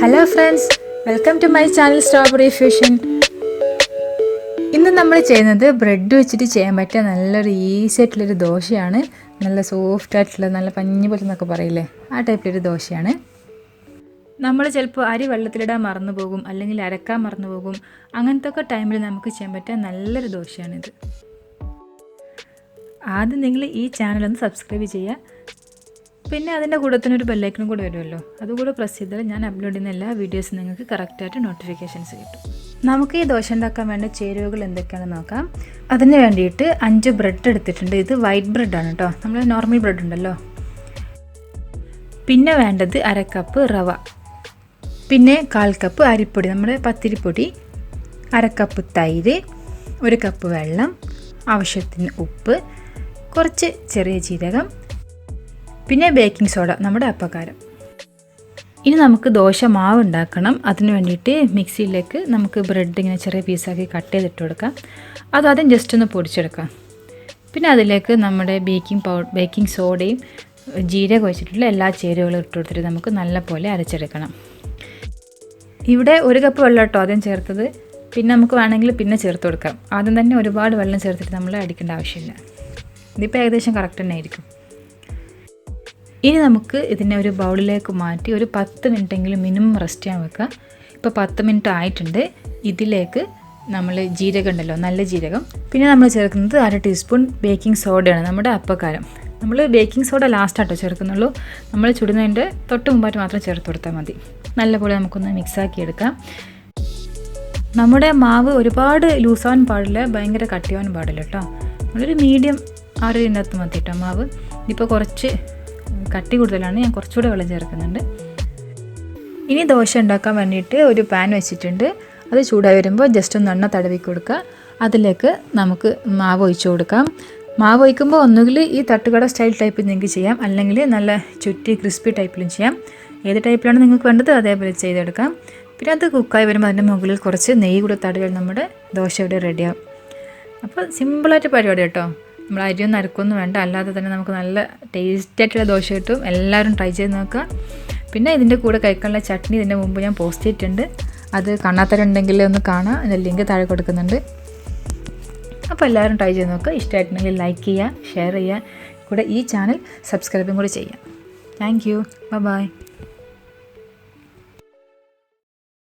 Hello friends, welcome to my channel strawberry fusion. ഇന്ന് നമ്മൾ ചെയ്യുന്നത് ബ്രെഡ് വെച്ചിട്ട് ചെയ്യാൻ പറ്റിയ നല്ലൊരു ഈസി ആയിട്ടുള്ളൊരു ദോശയാണ്. നല്ല സോഫ്റ്റ് ആയിട്ടുള്ള, നല്ല പഞ്ഞി പോലെ എന്നൊക്കെ പറയില്ലേ, ആ ടൈപ്പിലൊരു ദോശയാണ്. നമ്മൾ ചിലപ്പോൾ അരി വെള്ളത്തിലിടാൻ മറന്നു പോകും, അല്ലെങ്കിൽ അരക്കാൻ മറന്നു പോകും. അങ്ങനത്തെ ഒക്കെ ടൈമിൽ നമുക്ക് ചെയ്യാൻ പറ്റിയ നല്ലൊരു ദോശയാണിത്. ആദ്യം നിങ്ങൾ ഈ ചാനലൊന്ന് സബ്സ്ക്രൈബ് ചെയ്യുക. പിന്നെ അതിൻ്റെ കൂടെ തന്നെ ഒരു ബെല്ലൈക്കനും കൂടെ വരുമല്ലോ, അതുകൂടെ പ്രസ് ചെയ്താൽ ഞാൻ അപ്ലോഡ് ചെയ്യുന്ന എല്ലാ വീഡിയോസും നിങ്ങൾക്ക് കറക്റ്റായിട്ട് നോട്ടിഫിക്കേഷൻസ് കിട്ടും. നമുക്ക് ഈ ദോശ ഉണ്ടാക്കാൻ വേണ്ട ചേരുവകൾ എന്തൊക്കെയാണെന്ന് നോക്കാം. അതിന് വേണ്ടിയിട്ട് 5 ബ്രെഡ് എടുത്തിട്ടുണ്ട്. ഇത് വൈറ്റ് ബ്രെഡാണ് കേട്ടോ, നമ്മൾ നോർമൽ ബ്രെഡ് ഉണ്ടല്ലോ. പിന്നെ വേണ്ടത് 1/2 കപ്പ് റവ, പിന്നെ 1/4 കപ്പ് അരിപ്പൊടി, നമ്മുടെ പത്തിരിപ്പൊടി, 1/2 കപ്പ് തൈര്, 1 കപ്പ് വെള്ളം, ആവശ്യത്തിന് ഉപ്പ്, കുറച്ച് ചെറിയ ജീരകം, പിന്നെ ബേക്കിംഗ് സോഡ, നമ്മുടെ അപ്പക്കാരം. ഇനി നമുക്ക് ദോശ മാവ് ഉണ്ടാക്കണം. അതിന് വേണ്ടിയിട്ട് മിക്സിയിലേക്ക് നമുക്ക് ബ്രെഡ് ഇങ്ങനെ ചെറിയ പീസാക്കി കട്ട് ചെയ്തിട്ട് കൊടുക്കാം. ആദ്യം ജസ്റ്റ് ഒന്ന് പൊടിച്ചെടുക്കാം. പിന്നെ അതിലേക്ക് നമ്മുടെ ബേക്കിംഗ് സോഡയും ജീരകം വെച്ചിട്ടുള്ള എല്ലാ ചേരുവകളും ഇട്ട് കൊടുത്തിട്ട് നമുക്ക് നല്ലപോലെ അരച്ചെടുക്കണം. ഇവിടെ 1 കപ്പ് വെള്ളം കേട്ടോ ആദ്യം ചേർത്തത്. പിന്നെ നമുക്ക് വേണമെങ്കിൽ പിന്നെ ചേർത്ത് കൊടുക്കാം. ആദ്യം തന്നെ ഒരുപാട് വെള്ളം ചേർത്തിട്ട് നമ്മൾ അടിക്കേണ്ട ആവശ്യമില്ല. ഇതിപ്പോൾ ഏകദേശം കറക്റ്റ് തന്നെ ആയിരിക്കും. ഇനി നമുക്ക് ഇതിനെ ഒരു ബൗളിലേക്ക് മാറ്റി ഒരു 10 മിനിറ്റെങ്കിലും മിനിമം റെസ്റ്റ് ചെയ്യാൻ വെക്കുക. ഇപ്പോൾ 10 മിനിറ്റ് ആയിട്ടുണ്ട്. ഇതിലേക്ക് നമ്മൾ ജീരകം ഉണ്ടല്ലോ, നല്ല ജീരകം, പിന്നെ നമ്മൾ ചേർക്കുന്നത് 1/2 ടീസ്പൂൺ ബേക്കിംഗ് സോഡയാണ്, നമ്മുടെ അപ്പക്കാരം. നമ്മൾ ബേക്കിംഗ് സോഡ ലാസ്റ്റായിട്ടോ ചേർക്കുന്നുള്ളൂ. നമ്മൾ ചുടുന്നതിൻ്റെ തൊട്ട് മുമ്പായിട്ട് മാത്രം ചേർത്ത് കൊടുത്താൽ മതി. നല്ലപോലെ നമുക്കൊന്ന് മിക്സാക്കി എടുക്കാം. നമ്മുടെ മാവ് ഒരുപാട് ലൂസാവാൻ പാടില്ല, ഭയങ്കര കട്ടിയാവാൻ പാടില്ല കേട്ടോ. നമ്മളൊരു മീഡിയം ആ ഒരു ഇതിനകത്ത് മതി കേട്ടോ മാവ്. ഇപ്പോൾ കുറച്ച് കട്ടി കൂടുതലാണ്, ഞാൻ കുറച്ചുകൂടെ വെള്ളം ചേർക്കുന്നുണ്ട്. ഇനി ദോശ ഉണ്ടാക്കാൻ വേണ്ടിയിട്ട് ഒരു പാൻ വെച്ചിട്ടുണ്ട്. അത് ചൂടായി വരുമ്പോൾ ജസ്റ്റ് ഒന്ന് എണ്ണ തടവി കൊടുക്കുക. അതിലേക്ക് നമുക്ക് മാവ് ഒഴിച്ചു കൊടുക്കാം. മാവ് ഒഴിക്കുമ്പോൾ ഒന്നുകിൽ ഈ തട്ടുകട സ്റ്റൈൽ ടൈപ്പ് നിങ്ങൾക്ക് ചെയ്യാം, അല്ലെങ്കിൽ നല്ല ചുറ്റി ക്രിസ്പി ടൈപ്പിലും ചെയ്യാം. ഏത് ടൈപ്പിലാണ് നിങ്ങൾക്ക് വേണ്ടത് അതേപോലെ ചെയ്തെടുക്കാം. പിന്നെ അത് കുക്കായി വരുമ്പോൾ അതിൻ്റെ മുകളിൽ കുറച്ച് നെയ്യ് കൂടെ തടവിയാൽ നമ്മുടെ ദോശ ഇവിടെ റെഡിയാവും. അപ്പോൾ സിമ്പിളായിട്ട് പരിപാടി കേട്ടോ. നമ്മൾ അരിയൊന്നും അരക്കൊന്നും വേണ്ട, അല്ലാതെ തന്നെ നമുക്ക് നല്ല ടേസ്റ്റായിട്ടുള്ള ദോശ കിട്ടും. എല്ലാവരും ട്രൈ ചെയ്ത് നോക്കുക. പിന്നെ ഇതിൻ്റെ കൂടെ കഴിക്കാനുള്ള ചട്നി ഇതിൻ്റെ മുമ്പ് ഞാൻ പോസ്റ്റ് ചെയ്തിട്ടുണ്ട്. അത് കാണാത്തവരുണ്ടെങ്കിൽ ഒന്ന് കാണാം, അതിൻ്റെ ലിങ്ക് താഴെ കൊടുക്കുന്നുണ്ട്. അപ്പോൾ എല്ലാവരും ട്രൈ ചെയ്ത് നോക്കുക. ഇഷ്ടമായിട്ടുണ്ടെങ്കിൽ ലൈക്ക് ചെയ്യുക, ഷെയർ ചെയ്യുക, കൂടെ ഈ ചാനൽ സബ്സ്ക്രൈബും കൂടി ചെയ്യുക. Thank you, by.